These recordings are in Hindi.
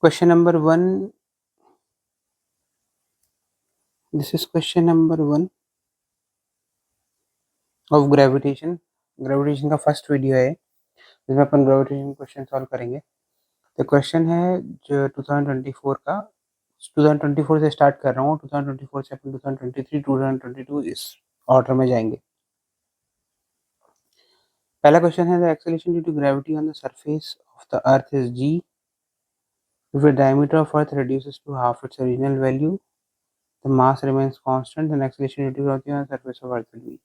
Question number one. This is question number one of gravitation. Gravitation का फर्स्ट वीडियो है जिसमें अपन ग्रेविटेशन क्वेश्चन सॉल्व करेंगे। तो क्वेश्चन है जो 2024 का, 2024 से स्टार्ट कर रहा हूँ, 2024 से अपन 2023 2022 इस ऑर्डर में जाएंगे। पहला क्वेश्चन है the acceleration due to gravity on the surface of the earth is g if the diameter of earth reduces to half its original value, the mass remains constant, then acceleration due to gravity on the surface of earth will be।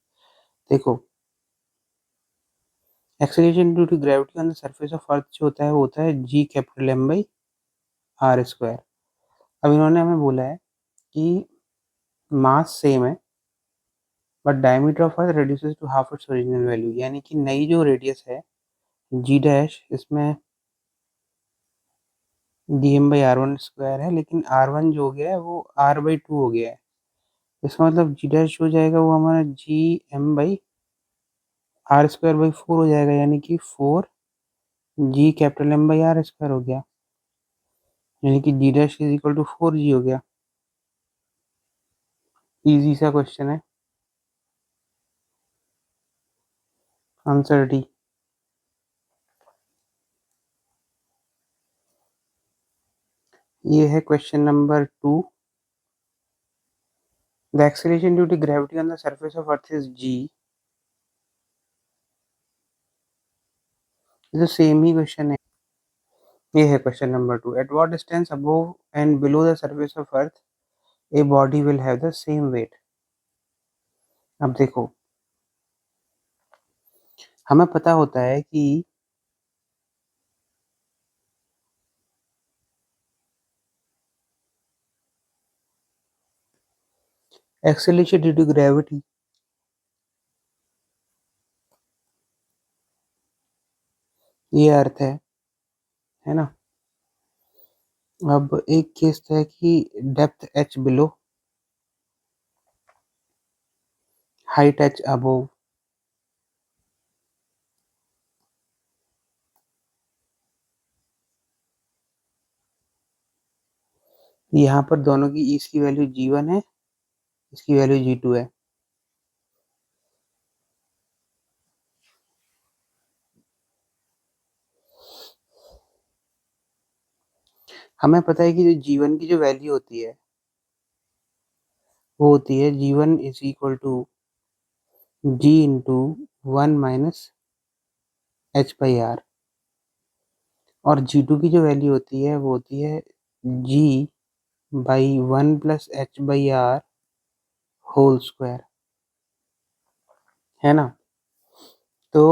देखो, acceleration due to gravity on the surface of earth जो होता है वो होता है G capital M by R square. अब इन्होंने हमें बोला है कि मास सेम है but diameter of earth reduces to half its original value, यानी कि नई जो रेडियस है जी डैश, इसमें D M by R one square है, लेकिन आर वन जो हो गया है वो आर बाई टू हो गया है। इसका मतलब जी डैश हो जाएगा वो हमारा G M by R square by four हो जाएगा, यानी कि four G capital M by R square हो गया, यानी कि G dash is equal to four G हो गया। इजी सा क्वेश्चन है, आंसर डी। ये है question number two. The acceleration due to gravity on the surface of earth is G. ये तो सेम ही क्वेश्चन है। ये है question number two. At what distance above and below the surface of earth a body will have the same weight. अब देखो, हमें पता होता है कि एक्सेलरेशन ड्यू टू ग्रेविटी ये अर्थ है ना। अब एक केस है कि depth H below, height H above. यहाँ पर दोनों की इसकी वैल्यू जी1 है, इसकी वैल्यू जी2 है। हमें पता है कि जो जी1 की जो वैल्यू होती है वो होती है G one is equal to G into one minus H by R, और जी2 की जो वैल्यू होती है वो होती है G by one plus H by R whole square, है ना। तो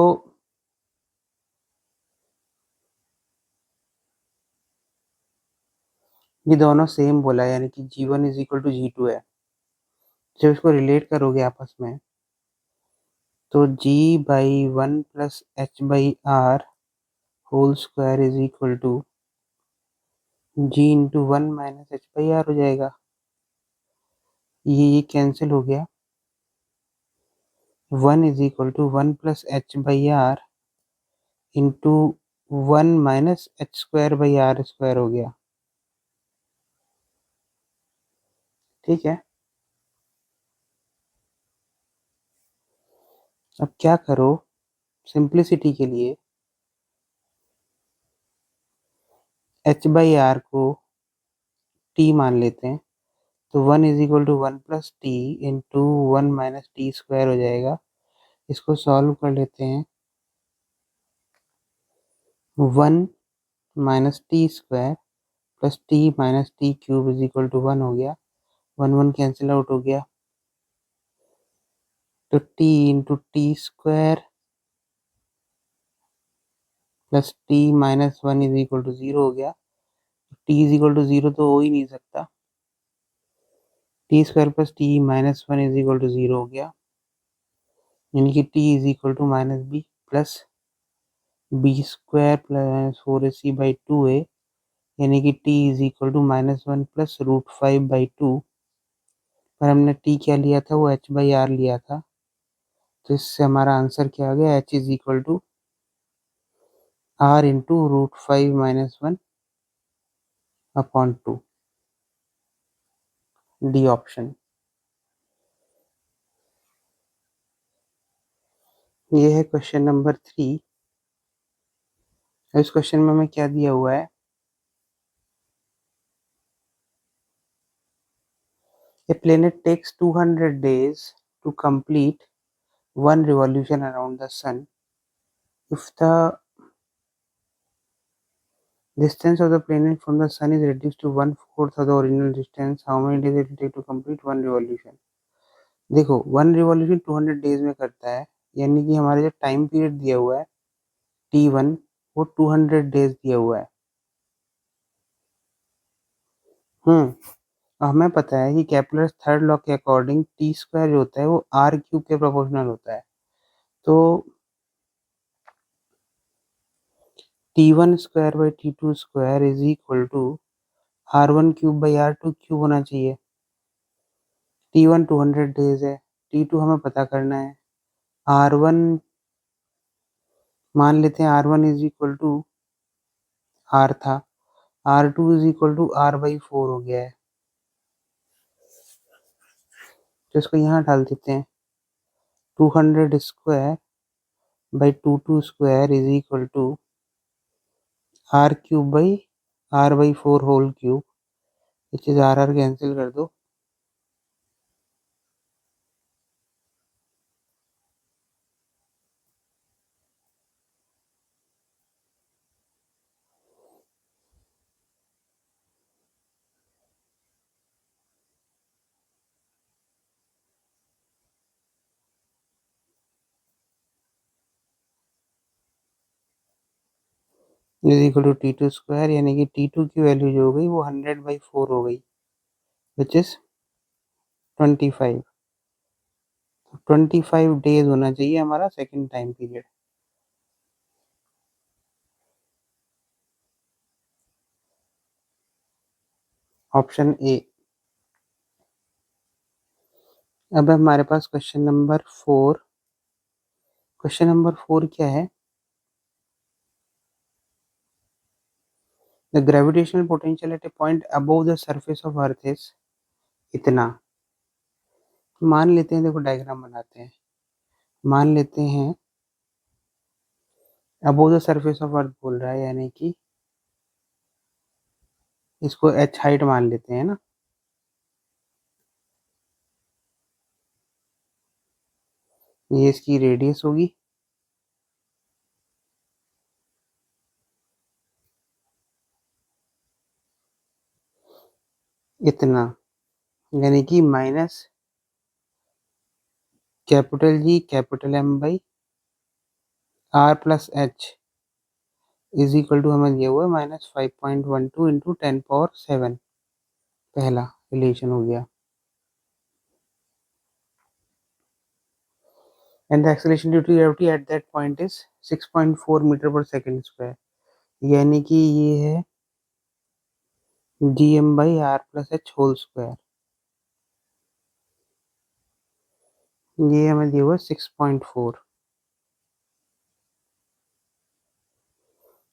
ये दोनों सेम बोला है, यानी कि G one is equal to G two है। जब इसको रिलेट करोगे आपस में तो G by one plus H by R whole square is equal to G into one minus H by R हो जाएगा। ये कैंसिल हो गया। One is equal to one plus H by R into one minus H square by R square हो गया। ठीक है, अब क्या करो, सिंप्लिसिटी के लिए एच बाई आर को टी मान लेते हैं, तो one is equal to one plus T into one minus T square हो जाएगा। इसको सॉल्व कर लेते हैं, one minus T square plus T minus T cube is equal to one हो गया। वन वन कैंसिल आउट हो गया, तो T into T square plus T minus one is equal to zero हो गया। T is equal to zero तो हो ही नहीं सकता, T square plus T minus one is equal to zero हो गया, यानी कि T is equal to minus B plus B square plus four A C by two A, यानी कि T is equal to minus one plus root five by two. पर हमने टी क्या लिया था, वो एच बाई आर लिया था, तो इससे हमारा आंसर क्या आ गया, H is equal to R into root five minus one upon 2, D option. ये है क्वेश्चन नंबर 3। इस क्वेश्चन में हमें क्या दिया हुआ है, a planet takes 200 days to complete one revolution around the sun. If the distance of the planet from the sun is reduced to 1/4 of the original distance, how many days it will take to complete one revolution? देखो, 1 रिवॉल्यूशन 200 डेज में करता है, यानी कि हमारा जो टाइम पीरियड दिया हुआ है T1 वो 200 डेज दिया हुआ है। हमें पता है कि केपलर्स थर्ड लॉ के अकॉर्डिंग टी स्क्वायर जो होता है वो आर क्यूब के प्रोपोर्शनल होता है। तो T1 square by T2 square is equal to R1 cube by R2 cube होना चाहिए। T1 200 डेज है, T2 हमें पता करना है। R1 मान लेते हैं, R1 is equal to R था, R2 is equal to R/4 हो गया है, तो इसको यहाँ डाल देते हैं। 200 square by 2 square is equal to R cube by R/4 whole cube, which is R cancel कर दो, is equal to T2 square, यानी कि T2 की वैल्यू जो हो गई वो 100/4 हो गई, विच इज 25। 25 डेज होना चाहिए हमारा second time period. Option A. अब हमारे पास क्वेश्चन नंबर 4। क्वेश्चन नंबर 4 क्या है, the gravitational potential at A point above the surface of earth is इतना। मान लेते हैं, देखो डायग्राम बनाते हैं, मान लेते हैं अबव द सरफेस ऑफ अर्थ बोल रहा है, यानी कि इसको h हाइट मान लेते हैं ना। ये इसकी रेडियस होगी, इतना, यानी कि minus capital G capital M by R plus H is equal to हमें दिया हुआ है -5.12 इंटू 10⁻⁷। पहला रिलेशन हो गया। And the acceleration due to gravity at that point is 6.4 metre पर सेकेंड स्क्वायर, यानी कि ये है GM by R plus H whole square. ये हमें दिया हुआ है 6.4।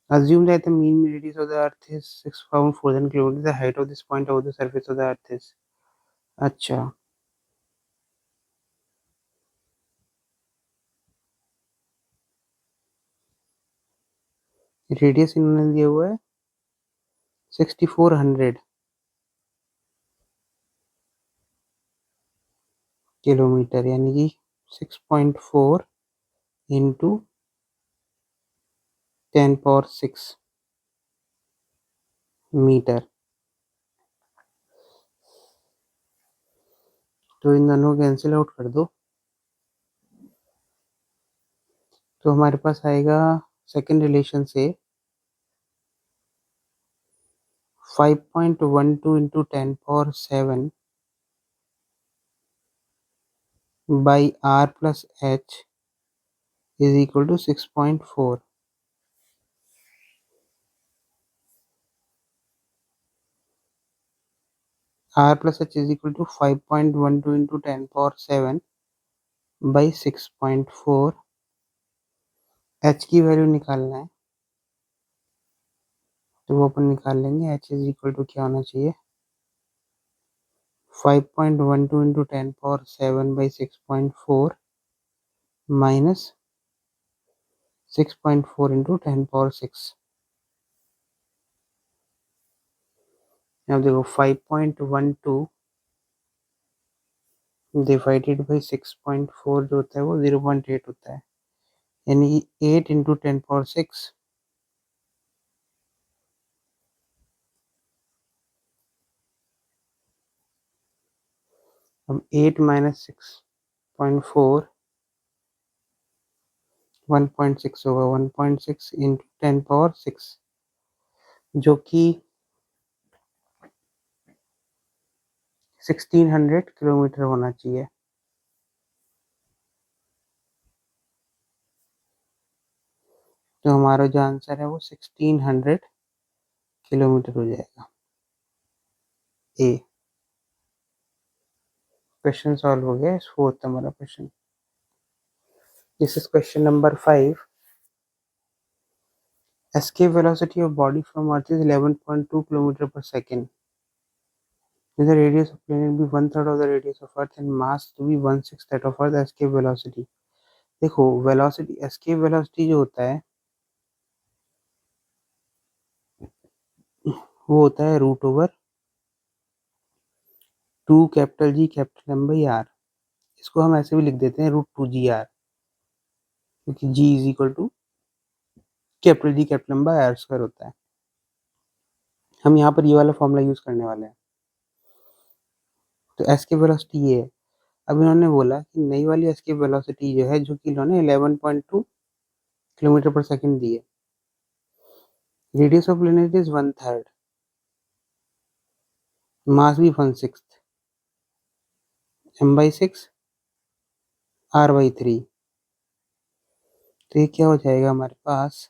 Assume that the mean radius of the earth is 6,400 kilometers. The height of this point over the surface of the earth is, अच्छा, रेडियस इन्होंने दिया हुआ है 6400 किलोमीटर, यानी कि 6.4 इंटू 10⁻⁶ मीटर। तो इन दोनों को कैंसिल आउट कर दो, तो हमारे पास आएगा सेकेंड रिलेशन से 5.12 into 10⁻⁷ by R plus H is equal to 6.4। R plus H is equal to 5.12 into 10⁻⁷ by 6.4। H की वैल्यू निकालना है, तो वो अपन निकाल लेंगे। h इज इक्वल टू क्या होना चाहिए, 5.12 इंटू 10⁻7/6.4 माइनस 6.4 इंटू 10⁻6। अब देखो 5.12 डिवाइडेड बाई 6.4 जो होता है वो 0.8 होता है, यानी 8 इंटू 10⁻6 अब 8 माइनस 6.4 1.6 होगा, 1.6 इंटू 10⁻6 जो कि 1600 किलोमीटर होना चाहिए। तो हमारा जो आंसर है वो 1600 किलोमीटर हो जाएगा। ए क्वेश्चन सॉल्व हो गया। इस फोर्थ हमारा question. This is question number 5। Escape velocity of body from Earth is 11.2 km per second. If the radius of planet be one third of the radius of Earth and mass to be 1/6 that of Earth, escape velocity। देखो वेलोसिटी, एस्केप वेलोसिटी जो होता है वो होता है √2 capital G capital M by R. इसको हम ऐसे भी लिख देते हैं √2 GR, क्योंकि G is equal to capital G capital M by R square होता है। हम यहाँ पर ये वाला फॉर्मूला यूज करने वाले हैं। तो एस्केप वेलोसिटी ये है। अब इन्होंने बोला कि नई वाली एस्केप वेलोसिटी जो है, जो कि इन्होंने 11.2 किलोमीटर पर सेकंड दी है, रेडियस ऑफ प्लेनेट इज 1/3, मास भी 1/6, m/6 r/3। तो ये क्या हो जाएगा हमारे पास,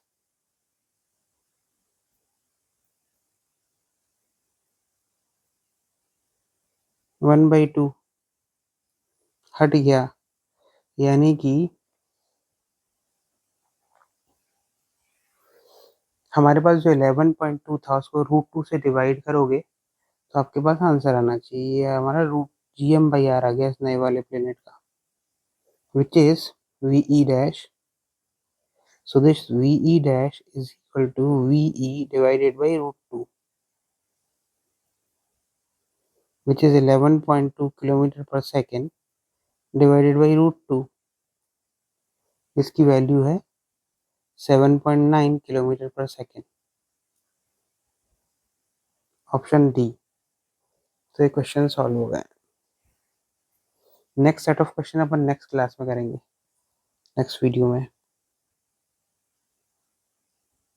1/2 हट गया, यानी कि हमारे पास जो 11.2 था उसको √2 से डिवाइड करोगे तो आपके पास आंसर आना चाहिए। ये हमारा √GM/R आ गया इस नए वाले प्लेनेट का, which is VE dash. So this VE dash is equal to VE divided by √2, which is 11.2 kilometre पर सेकेंड डिवाइडेड बाई √2। इसकी वैल्यू है 7.9 किलोमीटर पर सेकेंड। Option D. तो ये क्वेश्चन सॉल्व हो गए। Next set of question upon next class में करेंगे, नेक्स्ट वीडियो में।